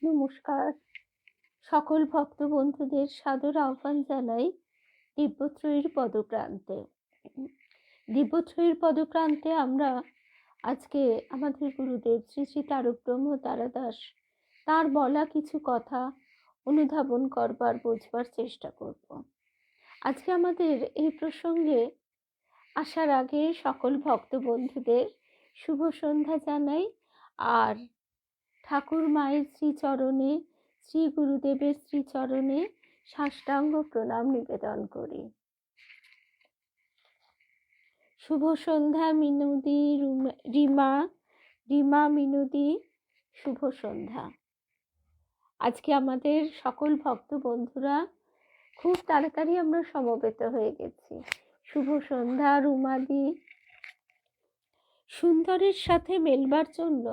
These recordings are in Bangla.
নমস্কার। সকল ভক্ত বন্ধুদের সাদর আহ্বান জানাই দিব্যত্রয়ীর পদপ্রান্তে। দিব্যত্রয়ীর পদপ্রান্তে আমরা আজকে আমাদের গুরুদেব শ্রী শ্রী তারক ব্রহ্ম তারাদাস তার বলা কিছু কথা অনুধাবন করবার বোঝবার চেষ্টা করব। আজকে আমাদের এই প্রসঙ্গে আসার আগে সকল ভক্ত বন্ধুদের শুভ সন্ধ্যা জানাই, আর ঠাকুর মায়ের শ্রীচরণে, শ্রী গুরুদেবের শ্রীচরণে সাষ্টাঙ্গ প্রণাম নিবেদন করি। শুভ সন্ধ্যা মিনুদি, রিমা মিনুদি, শুভ সন্ধ্যা। আজকে আমাদের সকল ভক্ত বন্ধুরা খুব তাড়াতাড়ি আমরা সমবেত হয়ে গেছি। শুভ সন্ধ্যা রুমাদি। সুন্দরের সাথে মেলবার জন্য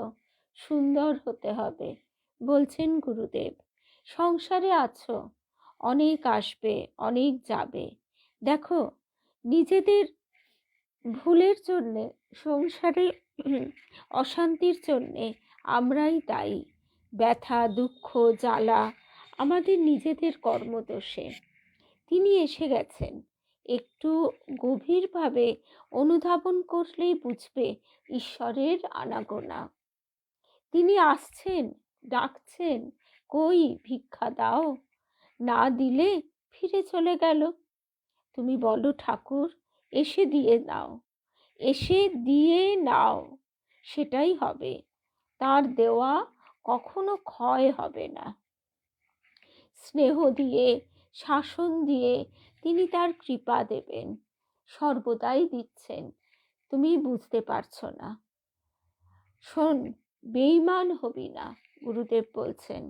সুন্দর হতে হবে বলছেন গুরুদেব। সংসারে আছো, অনেক আসবে, অনেক যাবে। দেখো, নিজেদের ভুলের জন্যে, সংসারে অশান্তির জন্যে আমরাই দায়ী। ব্যথা, দুঃখ, জ্বালা আমাদের নিজেদের কর্মদোষে। তিনি এসে গেছেন। একটু গভীরভাবে অনুধাবন করলেই বুঝবে ঈশ্বরের আনাগোনা। তিনি আসছেন, ডাকছেন, কই ভিক্ষা দাও। না দিলে ফিরে চলে গেল। তুমি বলো ঠাকুর, এসে দিয়ে নাও, এসে দিয়ে নাও, সেটাই হবে। তার দেওয়া কখনো ক্ষয় হবে না। স্নেহ দিয়ে, শাসন দিয়ে তিনি তার কৃপা দেবেন, সর্বদাই দিচ্ছেন। তুমি বুঝতে পারছো না। শোন, বেঈমান হবি না, গুরুদেব বলছেন।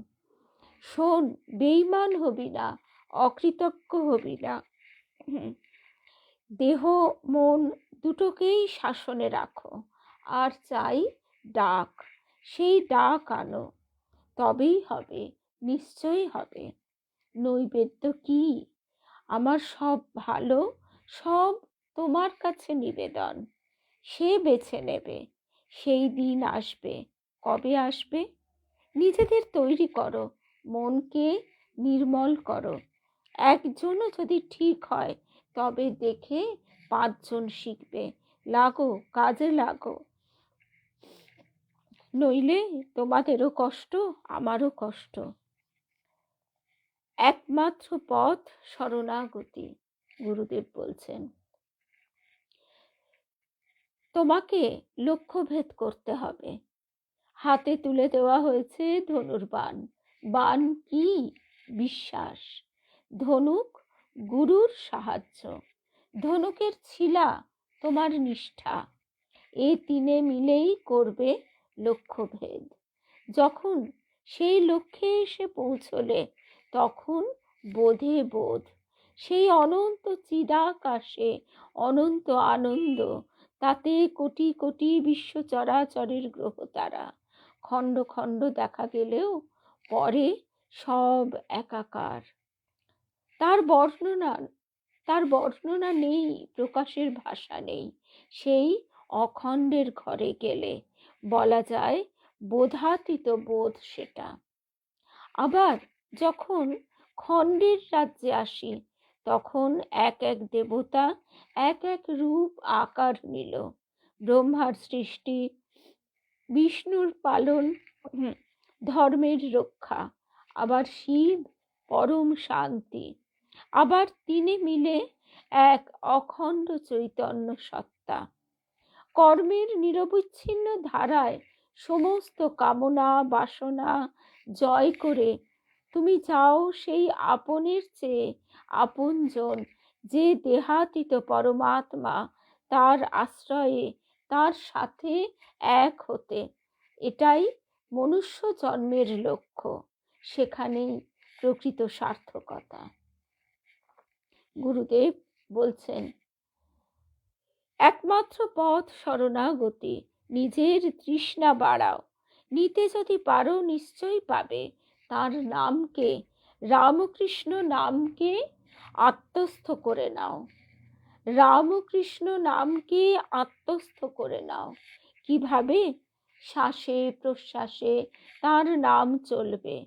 শোন, বেঈমান হবি না, অকৃতজ্ঞ হবি না। দেহ মন দুটোকেই শাসনে রাখো, আর চাই ডাক। সেই ডাক আনো, তবেই হবে, নিশ্চয়ই হবে। নৈবেদ্য কি? আমার সব ভালো, সব তোমার কাছে নিবেদন। সে বেছে নেবে। সেই দিন আসবে। কবে আসবে? নিজেদের তৈরি করো, মনকে নির্মল করো। একজনও যদি ঠিক হয় তবে দেখে 5 জন শিখবে। লাগো, কাজে লাগো, নইলে তোমাদেরও কষ্ট, আমারও কষ্ট। একমাত্র পথ শরণাগতি, গুরুদেব বলছেন। তোমাকে লক্ষ্যভেদ করতে হবে। হাতে তুলে দেওয়া হয়েছে ধনুর্বাণ। বাণ কি? বিশ্বাস। ধনুক গুরুর সাহায্য। ধনুকের ছিলা তোমার নিষ্ঠা। এই 3 মিলেই করবে লক্ষ্যভেদ। যখন সেই লক্ষ্যে এসে পৌঁছলে তখন বোধে বোধ। সেই অনন্ত চিদাকাশে অনন্ত আনন্দ। তাতে কোটি কোটি বিশ্ব চরাচরের গ্রহ তারা। খণ্ড খণ্ড দেখা গেলেও পরে সব একাকার। তার বর্ণনা নেই, প্রকাশের ভাষা নেই। সেই অখণ্ডের ঘরে গেলে বলা যায় বোধাতীত বোধ সেটা। আবার যখন খণ্ডের রাজ্যে আসি তখন এক এক দেবতা এক এক রূপ আকার নিল। ব্রহ্মার সৃষ্টি, বিষ্ণুর পালন, ধর্মের রক্ষা। আবার শিব পরম শান্তি। আবার 3 মিলে এক অখণ্ড চৈতন্য সত্তা। কর্মের নিরবচ্ছিন্ন ধারায় সমস্ত কামনা বাসনা জয় করে তুমি যাও সেই আপনের চেয়ে আপনজন, যে দেহাতীত পরমাত্মা, তার আশ্রয়ে, তার সাথে এক হতে। এটাই মনুষ্য জন্মের লক্ষ্য। সেখানেই প্রকৃত সার্থকতা। গুরুদেব বলছেন, একমাত্র পথ শরণাগতি। নিজের তৃষ্ণা বাড়াও। নিতে যদি পারো নিশ্চয়ই পাবে। তার নামকে, রামকৃষ্ণ নামকে আত্মস্থ করে নাও। রামকৃষ্ণ নামকে আত্মস্থ করে নাও। কিভাবে? শ্বাসে প্রশ্বাসে তার নাম চলবে।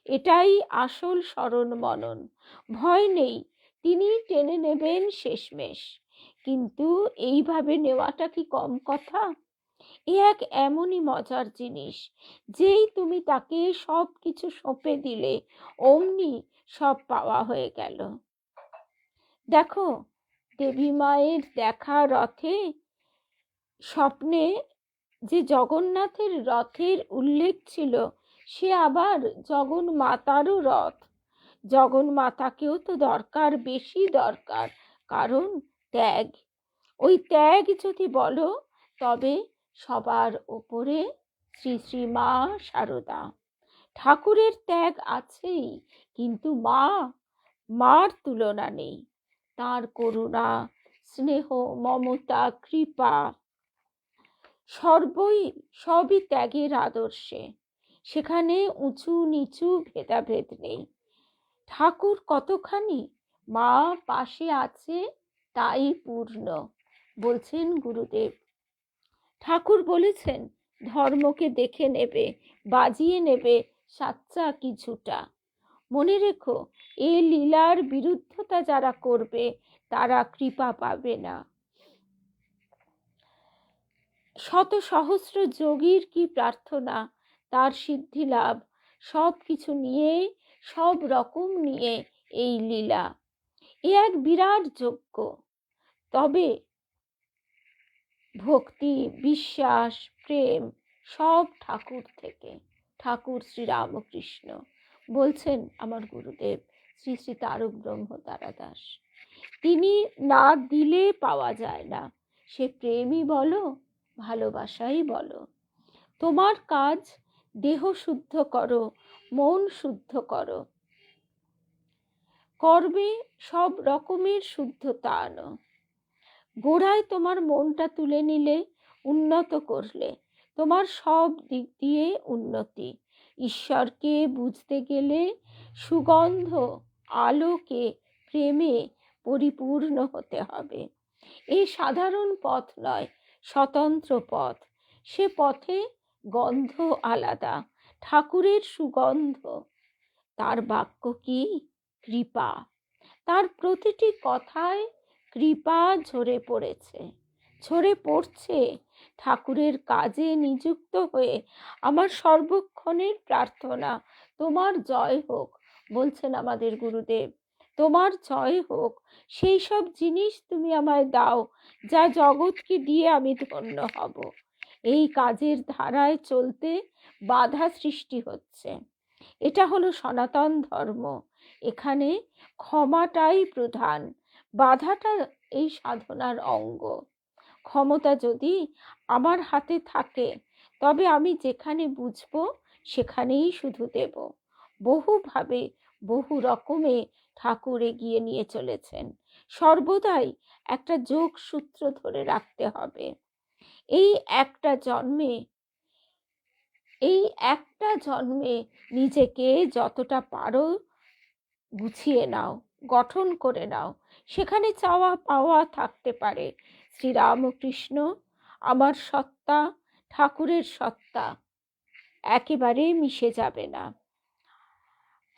এটাই আসল স্মরণ মনন। ভয় নেই, তিনি টেনে নেবেন শেষমেশ। কিন্তু এইভাবে নেওয়াটা কি কম কথা? এ এক এমনই মজার জিনিস, যেই তুমি তাকে সব কিছু সঁপে দিলে অমনি সব পাওয়া হয়ে গেল। দেখো, দেবী মায়ের দেখা রথে স্বপ্নে যে জগন্নাথের রথের উল্লেখ ছিল, সে আবার জগন্মাতারও রথ। জগন্মাতাকেও তো দরকার, বেশি দরকার, কারণ ত্যাগ। ওই ত্যাগ যদি বলো, তবে সবার ওপরে শ্রী শ্রী মা শারদা। ঠাকুরের ত্যাগ আছেই, কিন্তু মার তুলনা নেই। তার করুণা, স্নেহ, মমতা, কৃপা সবই ত্যাগের আদর্শে। সেখানে উঁচু নিচু ভেদাভেদ নেই। ঠাকুর কতখানি, মা পাশে আছে, তাই পূর্ণ, বলছেন গুরুদেব। ঠাকুর বলেছেন, ধর্মকে দেখে নেবে, বাজিয়ে নেবে সাচ্চা কিছুটা। মনে রেখো, এ লীলার বিরুদ্ধতা যারা করবে, তারা কৃপা পাবে না। শত সহস্র যোগীর কি প্রার্থনা, তার সিদ্ধি লাভ, সব কিছু নিয়ে, সব রকম নিয়ে এই লীলা। এ এক বিরাট যজ্ঞ। তবে ভক্তি, বিশ্বাস, প্রেম সব ঠাকুর থেকে। ঠাকুর শ্রী রামকৃষ্ণ বলছেন আমার গুরুদেব শ্রী শ্রী তারক ব্রহ্ম তারাদাস। তিনি না দিলে পাওয়া যায় না, সে প্রেমই বলো, ভালোবাসাই বলো। তোমার কাজ দেহ শুদ্ধ করো, মন শুদ্ধ করো, করবে সব রকমের শুদ্ধতা আনো। গোড়ায় তোমার মনটা তুলে নিলে, উন্নত করলে, তোমার সব দিক দিয়ে উন্নতি। ঈশ্বরকে বুঝতে গেলে সুগন্ধ, আলোকে, প্রেমে পরিপূর্ণ হতে হবে। এই সাধারণ পথ নয়, স্বতন্ত্র পথ। সে পথে গন্ধ আলাদা, ঠাকুরের সুগন্ধ। তার বাক্য কি? কৃপা। তার প্রতিটি কথায় কৃপা ঝরে পড়েছে, ঝরে পড়ছে। ঠাকুরের কাজে নিযুক্ত হয়ে আমার সর্বক্ষণের প্রার্থনা, তোমার জয় হোক, বলছেন আমাদের গুরুদেব। তোমার জয় হোক। সেই সব জিনিস তুমি আমায় দাও, যা জগৎকে দিয়ে আমি ধন্য হব। এই কাজের ধারায় চলতে বাধা সৃষ্টি হচ্ছে। এটা হলো সনাতন ধর্ম। এখানে ক্ষমাটাই প্রধান, বাধাটা এই সাধনার অঙ্গ। ক্ষমতা যদি আমার হাতে থাকে, তবে আমি যেখানে বুঝবো সেখানেই শুধু দেব। বহুভাবে, বহু রকমে ঠাকুর এগিয়ে নিয়ে চলেছেন। সর্বদাই একটা যোগসূত্র ধরে রাখতে হবে। এই একটা জন্মে নিজেকে যতটা পারো গুছিয়ে নাও, গঠন করে নাও। সেখানে চাওয়া পাওয়া থাকতে পারে। শ্রীরামকৃষ্ণ আমার সত্তা, ঠাকুরের সত্তা একেবারে মিশে যাবে না।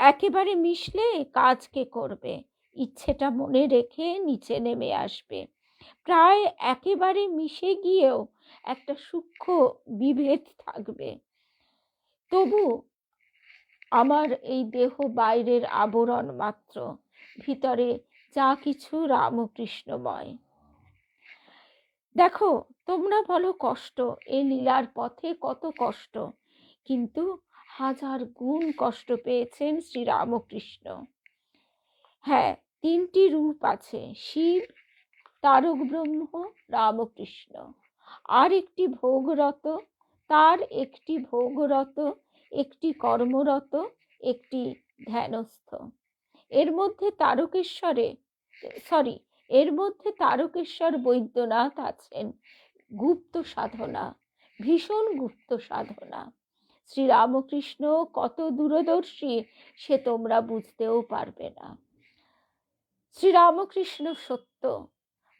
একেবারে মিশলে কাজ কে করবে? ইচ্ছেটা মনে রেখে নিচে নেমে আসবে। প্রায় একেবারে মিশে গিয়েও একটা সূক্ষ্ম বিভেদ থাকবে। তবু আমার এই দেহ বাইরের আবরণ মাত্র, ভিতরে যা কিছু রামকৃষ্ণময়। দেখো, তোমরা বলো কষ্ট, এই লীলার পথে কত কষ্ট, কিন্তু হাজার গুণ কষ্ট পেয়েছেন শ্রী রামকৃষ্ণ। হ্যাঁ, তিনটি রূপ আছে, শিব, তারক ব্রহ্ম, রামকৃষ্ণ। আর একটি ভোগরত, তার একটি ভোগরত, একটি কর্মরত, একটি ধ্যানস্থ। এর মধ্যে তারকেশ্বর বৈদ্যনাথ আছেন। গুপ্ত সাধনা, ভীষণ গুপ্ত সাধনা। শ্রীরামকৃষ্ণ কত দূরদর্শী সে তোমরা বুঝতেও পারবে না। শ্রীরামকৃষ্ণ সত্য,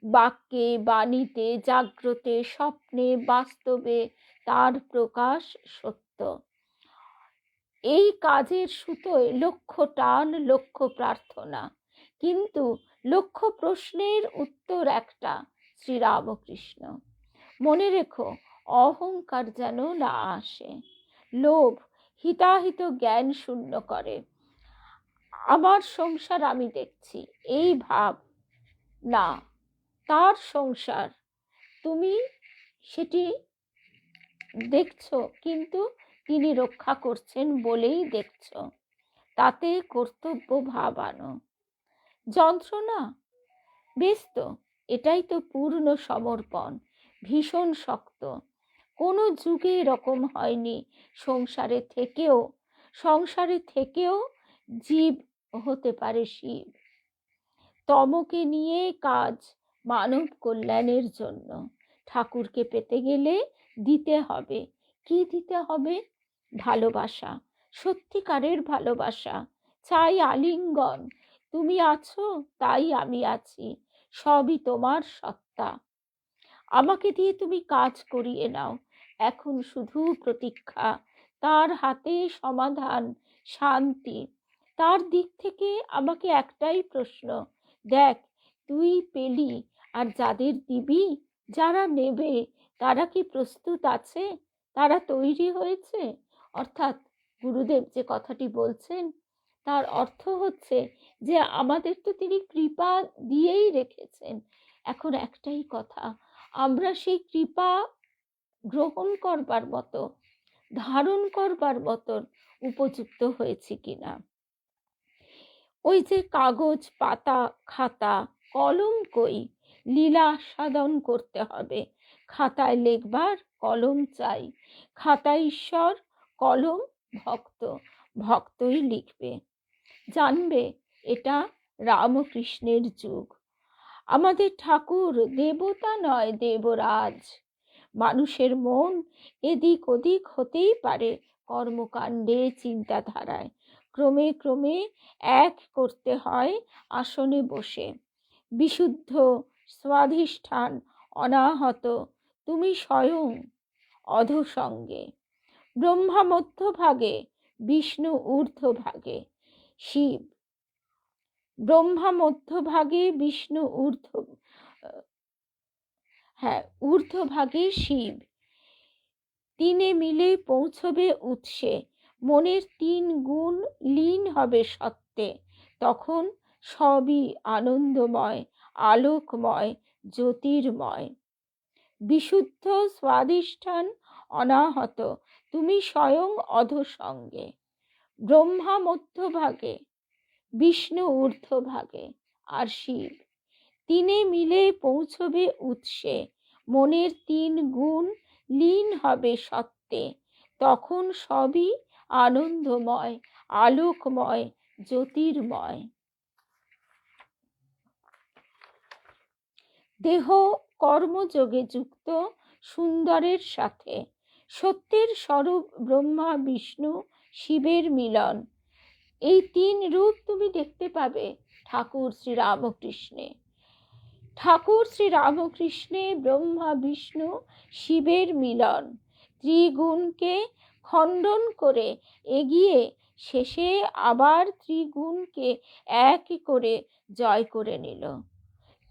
বাক্যে, বাণীতে, জাগ্রতে, স্বপ্নে, বাস্তবে তার প্রকাশ সত্য। এই কাজের সুতোয় লক্ষ টান, লক্ষ প্রার্থনা, কিন্তু লক্ষ প্রশ্নের উত্তর একটা, শ্রীরামকৃষ্ণ। মনে রেখো, অহংকার যেন না আসে। লোভ হিতাহিত জ্ঞান শূন্য করে। আমার সংসার আমি দেখছি, এই ভাব না, তার সংসার তুমি সেটি দেখছো, কিন্তু তিনি রক্ষা করছেন বলেই দেখছো, তাতে কর্তব্য ভাব আনো। যন্ত্রণা, বেশ তো, এটাই তো পূর্ণ সমর্পণ, ভীষণ শক্ত। কোনো যুগে এরকম হয়নি। সংসারে থেকেও জীব হতে পারে শিব। তমকে নিয়ে কাজ মানব কল্যাণের জন্য। ঠাকুরকে পেতে গেলে দিতে হবে। কি দিতে হবে? ভালোবাসা, সত্যিকারের ভালোবাসা। চাই আলিঙ্গন, তুমি আছো তাই আমি আছি, সবই তোমার সত্তা। আমাকে দিয়ে তুমি কাজ করিয়ে নাও, এখন শুধু প্রতীক্ষা, তার হাতে সমাধান, শান্তি। তার দিক থেকে আমাকে একটাই প্রশ্ন, দেখ তুই পেলি, আর যাদের দিবি, যারা নেবে, তারা কি প্রস্তুত আছে? তারা তৈরি হয়েছে? অর্থাৎ গুরুদেব যে কথাটি বলছেন, তার অর্থ হচ্ছে যে আমাদের তো তিনি কৃপা দিয়েই রেখেছেন। এখন একটাই কথা, আমরা সেই কৃপা গ্রহণ করবার মতো, ধারণ করবার মতন উপযুক্ত হয়েছি কিনা। ওই যে কাগজ, পাতা, খাতা, কলম কই, লীলা সাধন করতে হবে। খাতায় লেখবার কলম চাই। খাতা ঈশ্বর, কলম ভক্ত, ভক্তই লিখবে। জানবে এটা রামকৃষ্ণের যুগ। আমাদের ঠাকুর দেবতা নয়, দেবরাজ। মানুষের মন এদিক ওদিক হতেই পারে কর্মকাণ্ডে, চিন্তাধারায়। ক্রমে ক্রমে এক করতে হয় আসনে বসে। বিশুদ্ধ স্বাধিষ্ঠান অনাহত, তুমি স্বয়ং অধোসঙ্গে। ব্রহ্মা মধ্যভাগে, বিষ্ণু ঊর্ধ্বভাগে, শিব। ব্রহ্মা মধ্যভাগে, বিষ্ণু ঊর্ধ্বভাগে শিব। তিনে মিলে পৌঁছবে উৎসে, মনের তিন গুণ লীন হবে সত্যে, তখন সবই আনন্দময়, আলোকময়, জ্যোতির্ময়। বিশুদ্ধ স্বাধিষ্ঠান অনাহত, তুমি স্বয়ং অধোসঙ্গে। ব্রহ্মা মধ্যভাগে, বিষ্ণু ঊর্ধ্বভাগে, আর শিব। তিনে মিলে পৌঁছবে উৎসে, মনের তিন গুণ লীন হবে সত্যে, তখন সবই আনন্দময়, আলোকময়, জ্যোতির্ময়। দেহ কর্মযোগে যুক্ত সুন্দরের সাথে সত্যের স্বরূপ ব্রহ্মা, বিষ্ণু, শিবের মিলন। এই তিন রূপ তুমি দেখতে পাবে ঠাকুর শ্রীরামকৃষ্ণে। ঠাকুর শ্রীরামকৃষ্ণে ব্রহ্মা, বিষ্ণু, শিবের মিলন। ত্রিগুণকে খণ্ডন করে এগিয়ে শেষে আবার ত্রিগুণকে এক করে জয় করে নিল।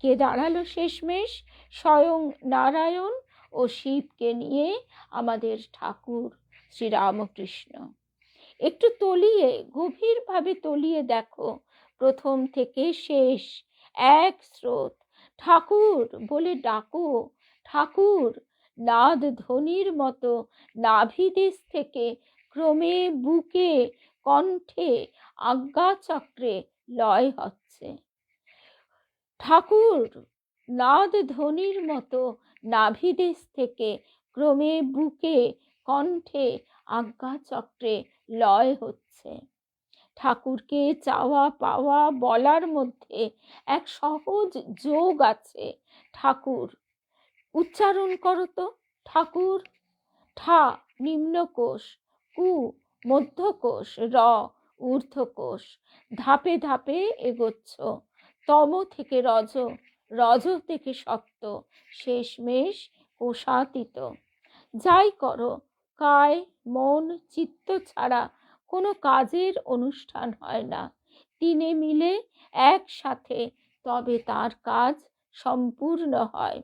কে দাঁড়ালো শেষমেশ? স্বয়ং নারায়ণ ও শিবকে নিয়ে আমাদের ঠাকুর শ্রীরামকৃষ্ণ। একটু তলিয়ে, গভীরভাবে তলিয়ে দেখো, প্রথম থেকে শেষ এক স্রোত। ঠাকুর বলে ডাকো, ঠাকুর। নাদ ধ্বনির মতো নাভিদেশ থেকে ক্রমে বুকে, কণ্ঠে, আজ্ঞাচক্রে লয় হচ্ছে। ঠাকুর নাদ ধ্বনির মতো নাভিদেশ থেকে ক্রমে বুকে, কণ্ঠে, আজ্ঞাচক্রে লয় হচ্ছে। ঠাকুরকে চাওয়া পাওয়া বলার মধ্যে এক সহজ যোগ আছে। ঠাকুর উচ্চারণ করো তো, ঠাকুর। ঠা নিম্নকোষ, কু মধ্যকোষ, র ঊর্ধ্বকোষ। ধাপে ধাপে এগোচ্ছ, তম থেকে রজ, রজ থেকে সত্য, শেষমেশ কোষাতীত। যাই করো, কায় মন চিত্ত ছাড়া কোনো কাজের অনুষ্ঠান হয় না। তিনে মিলে একসাথে তবে তার কাজ সম্পূর্ণ হয়।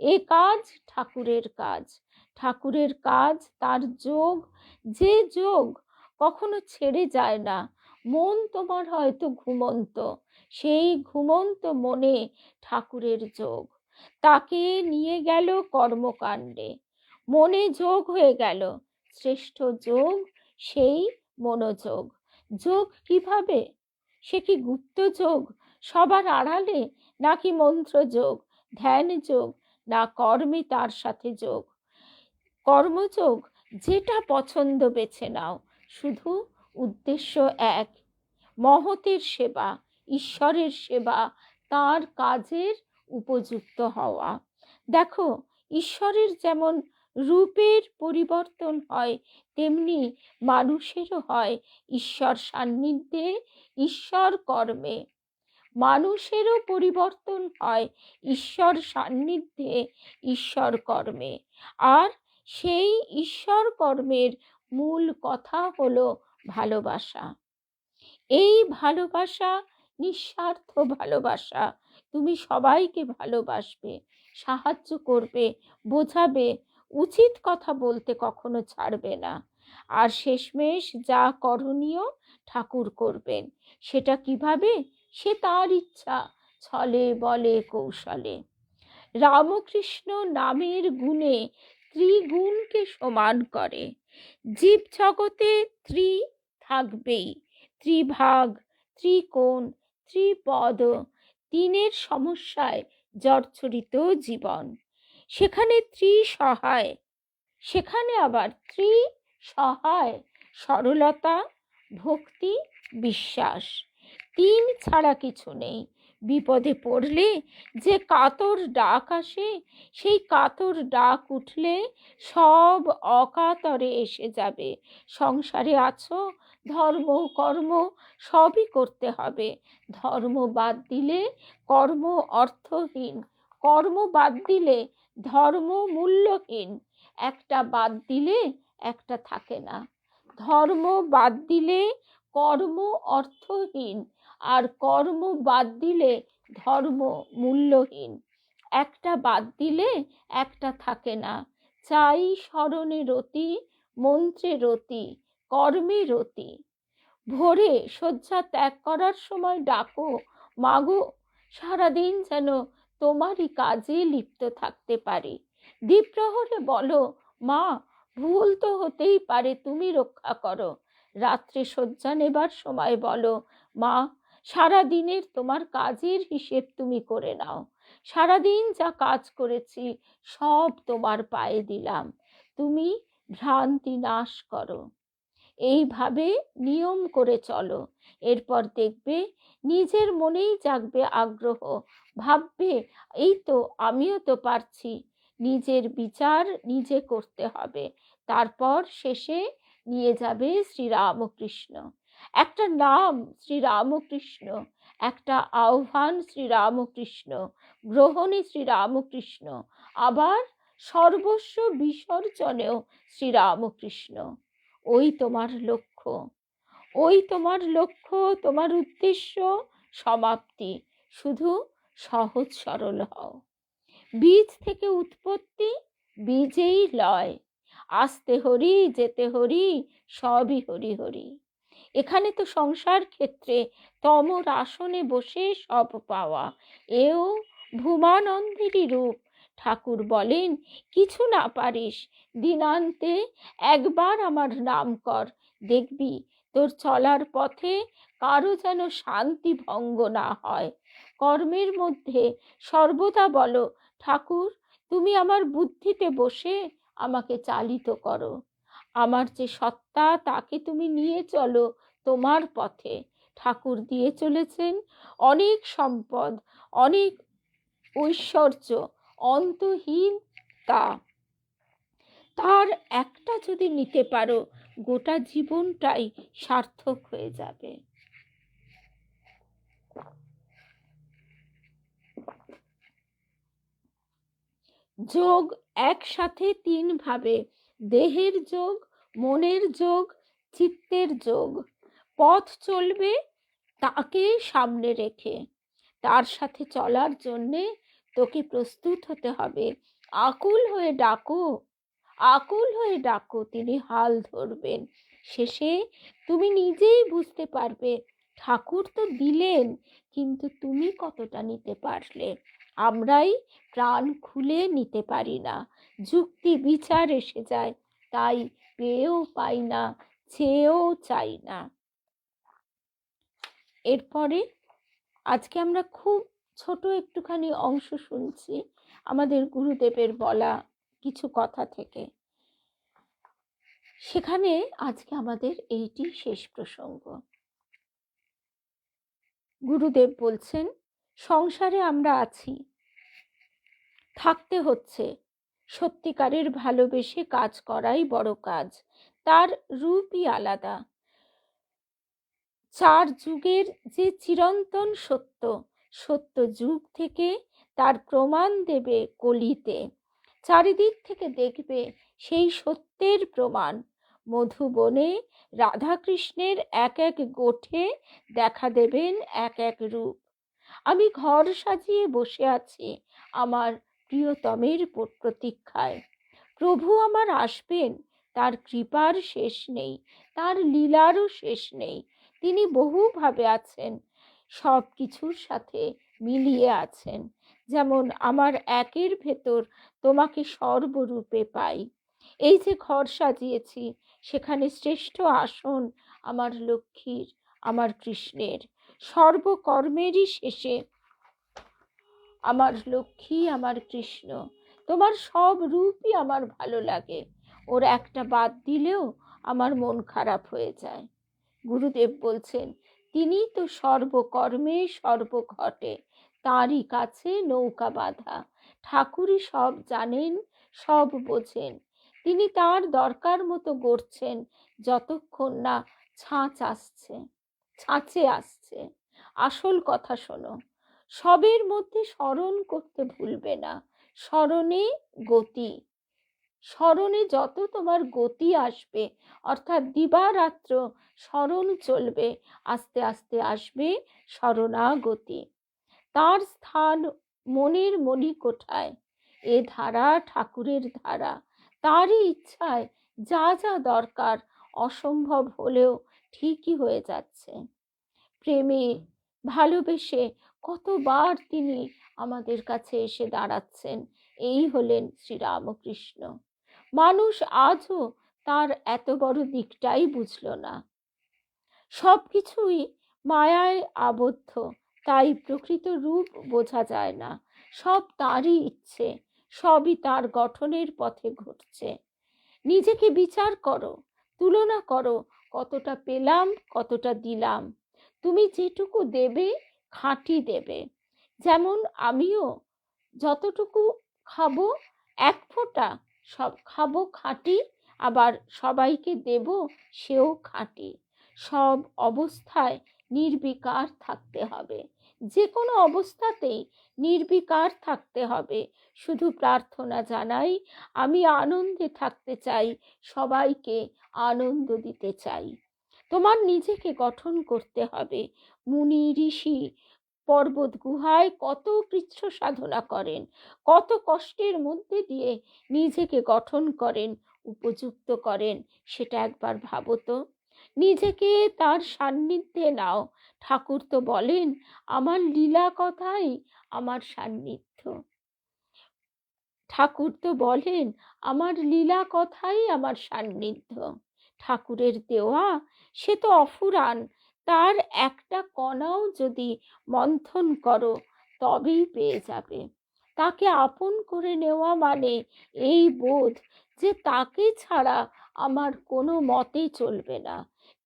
এ কাজ ঠাকুরের কাজ। ঠাকুরের কাজ তার যোগ, যে যোগ কখনো ছেড়ে যায় না। মন তোমার হয়তো ঘুমন্ত, সেই ঘুমন্ত মনে ঠাকুরের যোগ। তাকে নিয়ে গেল কর্মকাণ্ডে, মনে যোগ হয়ে গেল। শ্রেষ্ঠ যোগ সেই মনোযোগ। যোগ কিভাবে? সে কি গুপ্ত যোগ, সবার আড়ালে, নাকি মন্ত্র যোগ, ধ্যান যোগ, না কর্মে তার সাথে যোগ? কর্মযোগ, যেটা পছন্দ বেছে নাও, শুধু উদ্দেশ্য এক, মহতের সেবা, ঈশ্বরের সেবা, তার কাজের উপযুক্ত হওয়া। দেখো, ঈশ্বরের যেমন রূপের পরিবর্তন হয়, তেমনি মানুষেরও হয় ঈশ্বর সান্নিধ্যে, ঈশ্বর কর্মে। মানুষেরও পরিবর্তন হয় ঈশ্বর সান্নিধ্যে, ঈশ্বর কর্মে। আর সেই ঈশ্বর কর্মের মূল কথা হলো ভালোবাসা। এই ভালোবাসা নিঃস্বার্থ ভালোবাসা। তুমি সবাইকে ভালোবাসবে, সাহায্য করবে, বোঝাবে, উচিত কথা বলতে কখনো ছাড়বে না। আর শেষমেশ যা করণীয় ঠাকুর করবেন। সেটা কিভাবে? সে তার ইচ্ছা, ছলে বলে কৌশলে। রামকৃষ্ণ নামের গুণে ত্রিগুণকে সমান করে। জীব জগতে ত্রি থাকবেই, ত্রিভাগ, ত্রিকোণ, ত্রিপদ, তিনের সমস্যায় জর্জরিত জীবন। সেখানে ত্রিসহায়, সেখানে আবার ত্রিসহায় সরলতা, ভক্তি, বিশ্বাস। তিন ছাড়া কিছু নেই। বিপদে পড়লে যে কাতর ডাক আসে, সেই কাতর ডাক উঠলে সব অকাতরে এসে যাবে। সংসারে আছো, ধর্ম কর্ম সবই করতে হবে। ধর্ম বাদ দিলে কর্ম অর্থহীন, কর্ম বাদ দিলে ধর্ম মূল্যহীন। একটা বাদ দিলে একটা থাকে না। ধর্ম বাদ দিলে কর্ম অর্থহীন, আর কর্ম বাদ দিলে ধর্ম মূল্যহীন। একটা বাদ দিলে একটা থাকে না। চাই স্মরণে রতি, মন্ত্রে রতি, কর্মে রতি। ভোরে শয্যা ত্যাগ করার সময় ডাকো, মাগো সারাদিন যেন তোমারই কাজে লিপ্ত থাকতে পারি। দ্বীপ্রহরে বলো, মা ভুল তো হতেই পারে, তুমি রক্ষা করো। রাত্রে শয্যা নেবার সময় বলো, মা সারাদিনের তোমার কাজের হিসেব তুমি করে নাও। সারাদিন যা কাজ করেছি সব তোমার পায়ে দিলাম, তুমি ভ্রান্তি নাশ করো। এইভাবে নিয়ম করে চলো। এরপর দেখবে নিজের মনেই জাগবে আগ্রহ, ভাববে এই তো, আমিও তো পারছি। নিজের বিচার নিজে করতে হবে। তারপর শেষে নিয়ে যাবে শ্রীরামকৃষ্ণ। একটা নাম শ্রীরামকৃষ্ণ, একটা আহ্বান শ্রীরামকৃষ্ণ, গ্রহণে শ্রীরামকৃষ্ণ, আবার সর্বস্ব বিসর্জনেও শ্রীরামকৃষ্ণ। ওই তোমার লক্ষ্য, ওই তোমার লক্ষ্য, তোমার উদ্দেশ্য, সমাপ্তি। শুধু সহজ সরল হও। বীজ থেকে উৎপত্তি, বীজেই লয়। আসতে হরি, যেতে হরি, সবই হরি হরি। এখানে তো সংসার ক্ষেত্রে তমর আসনে বসে সব পাওয়া, এও ভূমানন্দেরই রূপ। ঠাকুর বলেন, কিছু না পারিস, দিনান্তে একবার আমার নাম কর, দেখবি তোর চলার পথে কারো যেন শান্তি ভঙ্গ না হয়। কর্মের মধ্যে সর্বদা বলো, ঠাকুর তুমি আমার বুদ্ধিতে বসে আমাকে চালিত করো। আমার যে সত্তা, তাকে তুমি নিয়ে চলো তোমার পথে। ঠাকুর দিয়ে চলেছেন অনেক সম্পদ, অনেক ঐশ্বর্য, অন্তহীন তা। তার একটা যদি নিতে পারো, গোটা জীবনটাই সার্থক হয়ে যাবে। যোগ একসাথে তিন ভাবে: দেহের যোগ, মনের যোগ, চিত্তের যোগ। পথ চলবে তাকে সামনে রেখে, তার সাথে চলার জন্যে তোকে প্রস্তুত হতে হবে। আকুল হয়ে ডাকো, আকুল হয়ে ডাকো, তিনি হাল ধরবেন। শেষে তুমি নিজেই বুঝতে পারবে ঠাকুর তো দিলেন, কিন্তু তুমি কতটা নিতে পারলে। আমরাই প্রাণ খুলে নিতে পারি না, যুক্তি বিচার এসে যায়, তাই পেয়েও পাই না, চেয়েও চাই না। এরপরে আজকে আমরা খুব ছোট একটুখানি অংশ শুনছি আমাদের গুরুদেবের বলা কিছু কথা থেকে। সেখানে আজকে আমাদের এইটি শেষ প্রসঙ্গ। গুরুদেব বলছেন, সংসারে আমরা আছি, থাকতে হচ্ছে, সত্যিকারের ভালোবেসে কাজ করাই বড় কাজ। তার রূপই আলাদা। 4 যুগের যে চিরন্তন সত্য, সত্য যুগ থেকে তার প্রমাণ দেবে কলিতে। চারিদিক থেকে দেখবে সেই সত্যের প্রমাণ। মধুবনে রাধাকৃষ্ণের এক এক গোঠে দেখা দেবেন এক এক রূপ। আমি ঘর সাজিয়ে বসে আছি আমার প্রিয়তমের প্রতীক্ষায়। প্রভু আমার আসবেন, তার কৃপার শেষ নেই, তার লীলারও শেষ নেই। তিনি বহুভাবে আছেন, সব কিছুর সাথে মিলিয়ে আছেন। যেমন আমার একের ভেতর তোমাকে সর্বরূপে পাই। এই যে ঘর সাজিয়েছি, সেখানে শ্রেষ্ঠ আসন আমার লক্ষ্মীর, আমার কৃষ্ণের। সর্বকর্মেরই শেষে আমার লক্ষ্মী, আমার কৃষ্ণ, তোমার সব রূপই আমার ভালো লাগে। ওর একটা বাদ দিলেও আমার মন খারাপ হয়ে যায়। গুরুদেব বলছেন, তিনি তো সর্বকর্মে সর্বঘটে, তারই কাছে নৌকা বাঁধা। ঠাকুরই সব জানেন, সব বোঝেন। তিনি তার দরকার মতো গড়ছেন, যতক্ষণ না ছাঁচে আসছে। আসল কথা শোনো, সবের মধ্যে স্মরণ করতে ভুলবে না। স্মরণে গতি, স্মরণে যত তোমার গতি আসবে, অর্থাৎ দিবারাত্র স্মরণ চলবে, আস্তে আস্তে আসবে শরণাগতি। তার স্থান মনের মণিকোঠায়। এ ধারা ঠাকুরের ধারা। তারই ইচ্ছায় যা যা দরকার অসম্ভব হলেও ঠিকই হয়ে যাচ্ছে। প্রেমে ভালোবেসে কতবার তিনি আমাদের কাছে এসে দাঁড়াচ্ছেন। এই হলেন শ্রীরামকৃষ্ণ। মানুষ আজও তার এত বড় দিকটাই বুঝল না। সবকিছুই মায়ায় আবদ্ধ, তাই প্রকৃত রূপ বোঝা যায় না। সব তারই ইচ্ছে, সবই তার গঠনের পথে ঘটছে। নিজেকে বিচার করো, তুলনা করো, কতটা পেলাম, কতটা দিলাম। তুমি যেটুকু দেবে, খাঁটি দেবে। যেমন আমিও যতটুকু খাবো, এক ফোঁটা সব খাবো খাঁটি, আবার সবাইকে দেব, সেও খাঁটি। সব অবস্থায় নির্বিকার থাকতে হবে। যে কোনো অবস্থাতেই নির্বিকার থাকতে হবে। শুধু প্রার্থনা জানাই, আমি আনন্দে থাকতে চাই, সবাইকে আনন্দ দিতে চাই। তোমার নিজেকে গঠন করতে হবে। মুনি ঋষি পর্বত গুহায় কত কৃচ্ছ সাধনা করেন, কত কষ্টের মধ্যে দিয়ে নিজেকে গঠন করেন, উপযুক্ত করেন। সেটা একবার ভাবো তো। নিজেকে তার সান্নিধ্যে নাও। ঠাকুর তো বলেন, আমার লীলা কথাই আমার সান্নিধ্য। ঠাকুর তো বলেন, আমার লীলা কথাই আমার সান্নিধ্য। ঠাকুরের দেওয়া সে তো অফুরান, তার একটা কণাও যদি মন্থন করো তবেই পেয়ে যাবে। তাকে আপন করে নেওয়া মানে এই বোধ যে তাকে ছাড়া আমার কোনো মতে চলবে না।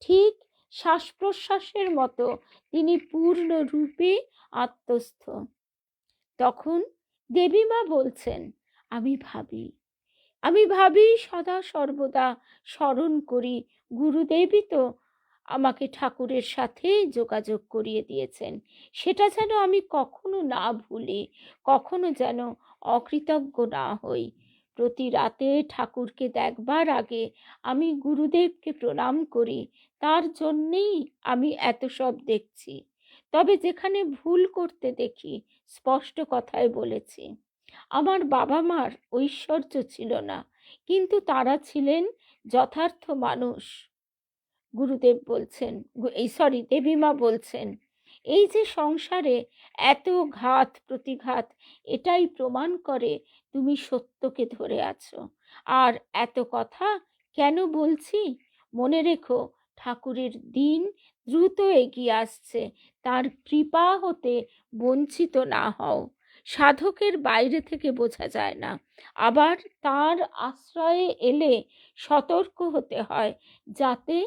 ঠিক শ্বাস প্রশ্বাসের মতো তিনি পূর্ণরূপে আত্মস্থ। তখন দেবীমা বলছেন, আমি ভাবি সদা সর্বদা স্মরণ করি, গুরুদেবই তো আমাকে ঠাকুরের সাথে যোগাযোগ করিয়ে দিয়েছেন। সেটা যেন আমি কখনো না ভুলি, কখনো যেন অকৃতজ্ঞ না হই। প্রতি রাতে ঠাকুরকে দেখবার আগে আমি গুরুদেবকে প্রণাম করি, তার জন্যেই আমি এত সব দেখছি। তবে যেখানে ভুল করতে দেখি স্পষ্ট কথায় বলেছি। আমার বাবা মার ঐশ্বর্য ছিল না, কিন্তু তারা ছিলেন যথার্থ মানুষ। গুরুদেব বলছেন, দেবীমা বলছেন, এই যে সংসারে এত ঘাত প্রতিঘাত, এটাই প্রমাণ করে তুমি সত্যকে ধরে আছো। আর এত কথা কেন বলছি? মনে রেখো, ঠাকুরের দিন দ্রুত এগিয়ে আসছে, তার কৃপা হতে বঞ্চিত না হও। সাধকের বাইরে থেকে বোঝা যায় না, আবার তার আশ্রয়ে এলে সতর্ক হতে হয়, যাতে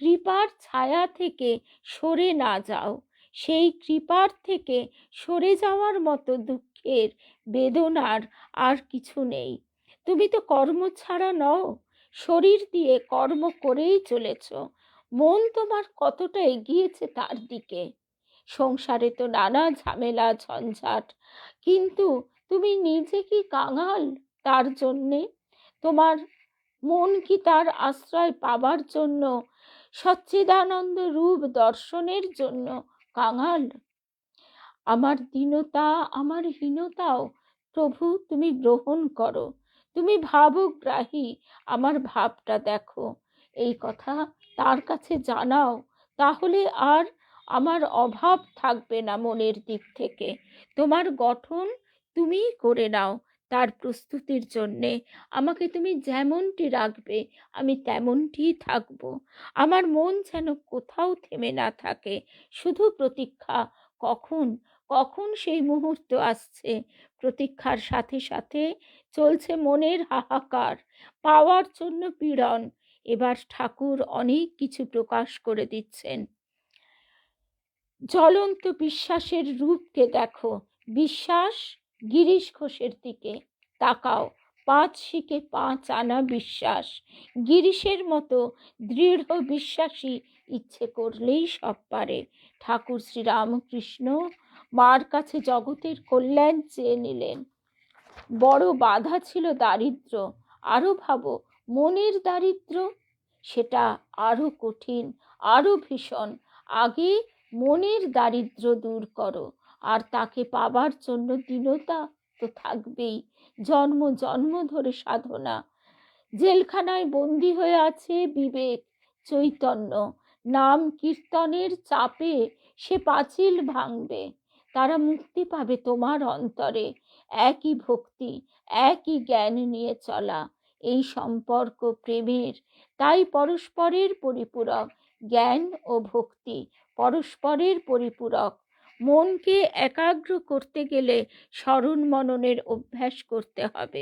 কৃপার ছায়া থেকে সরে না যাও। সেই কৃপার থেকে সরে যাওয়ার মতো দুঃখের, বেদনার আর কিছু নেই। তুমি তো কর্ম ছাড়া নও, শরীর দিয়ে কর্ম করেই চলেছ। মন তোমার কতটা এগিয়েছে তার দিকে। সংসারে তো নানা ঝামেলা ঝঞ্ঝাট, কিন্তু তুমি নিজে কি কাঙাল তার জন্যে? তোমার মন কি তার আশ্রয় পাবার জন্য, সচ্চিদানন্দ রূপ দর্শনের জন্য কাঙাল? আমার দীনতা, আমার হীনতাও প্রভু তুমি গ্রহণ করো। তুমি ভাবগ্রাহী, আমার ভাবটা দেখো। এই কথা তার কাছে জানাও, তাহলে আর আমার অভাব থাকবে না মনের দিক থেকে। তোমার গঠন তুমিই করে নাও। তার প্রস্তুতির জন্যে আমাকে তুমি যেমনটি রাখবে আমি তেমনটিই থাকবো। আমার মন যেন কোথাও থেমে না থাকে, শুধু প্রতীক্ষা, কখন কখন সেই মুহূর্ত আসছে। প্রতীক্ষার সাথে সাথে চলছে মনের হাহাকার, পাওয়ার জন্য পীড়ন। এবার ঠাকুর অনেক কিছু প্রকাশ করে দিচ্ছেন। জ্বলন্ত বিশ্বাসের রূপকে দেখো। বিশ্বাস, গিরিশ ঘোষের দিকে তাকাও। 5 শিকে 5 আনা বিশ্বাস। গিরিশের মতো দৃঢ় বিশ্বাসী ইচ্ছে করলেই সব পারে। ঠাকুর শ্রীরামকৃষ্ণ মার কাছে জগতের কল্যাণ চেয়ে নিলেন। বড় বাধা ছিল দারিদ্র। আরো ভাবো, মনের দারিদ্র, সেটা আরো কঠিন, আরো ভীষণ। আগে মনের দারিদ্র দূর করো, আর তাকে পাবার জন্য দীনতা তো থাকবেই। জন্ম জন্ম ধরে সাধনা। জেলখানায় বন্দী হয়ে আছে বিবেক, চৈতন্য। নাম কীর্তনের চাপে সে পাঁচিল ভাঙবে। তারা মুক্তি পাবে তোমার অন্তরে। একই ভক্তি, একই জ্ঞান নিয়ে চলা, এই সম্পর্ক প্রেমের। তাই পরস্পরের পরিপূরক। জ্ঞান ও ভক্তি পরস্পরের পরিপূরক। মনকে একাগ্র করতে গেলে স্মরণ মননের অভ্যাস করতে হবে।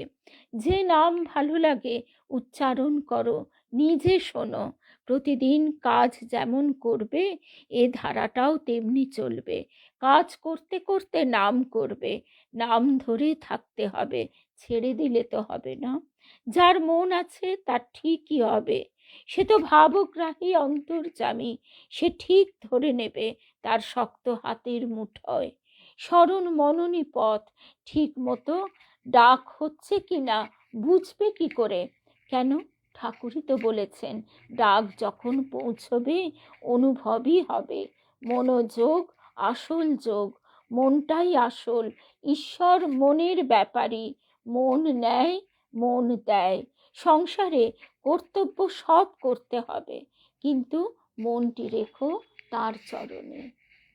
যে নাম ভালো লাগে উচ্চারণ করো, নিজে শোনো। প্রতিদিন কাজ যেমন করবে, এ ধারাটাও তেমনি চলবে। কাজ করতে করতে নাম করবে, নাম ধরে থাকতে হবে, ছেড়ে দিলে তো হবে না। যার মন আছে তার ঠিকই হবে। সে তো ভাবগ্রাহী অন্তর্যামী, সে ঠিক ধরে নেবে তার শক্ত হাতের মুঠোয়। স্মরণ মননী পথ ঠিক মতো ডাক হচ্ছে কিনা বুঝবে কি করে? কেন, ঠাকুরই তো বলেছেন, ডাক যখন পৌঁছবে অনুভবই হবে। মনোযোগ আসল যোগ, মনটাই আসল। ঈশ্বর মনের ব্যাপারী। মন নেয়, মন দেয়। সংসারে কর্তব্য সব করতে হবে, কিন্তু মনটি রেখো তার চরণে।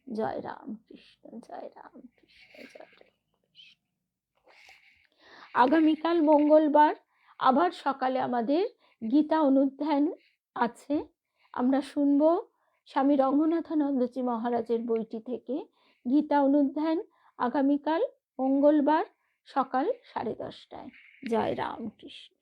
জয় রাম কৃষ্ণ, জয় রাম কৃষ্ণ, জয় রাম। আগামীকাল মঙ্গলবার আবার সকালে আমাদের গীতা অনুধ্যান আছে। আমরা শুনব স্বামী রঙ্গনাথানন্দজি মহারাজের বইটি থেকে গীতা অনুধ্যান, আগামীকাল মঙ্গলবার সকাল 10:30টায়। জয় রামকৃষ্ণ।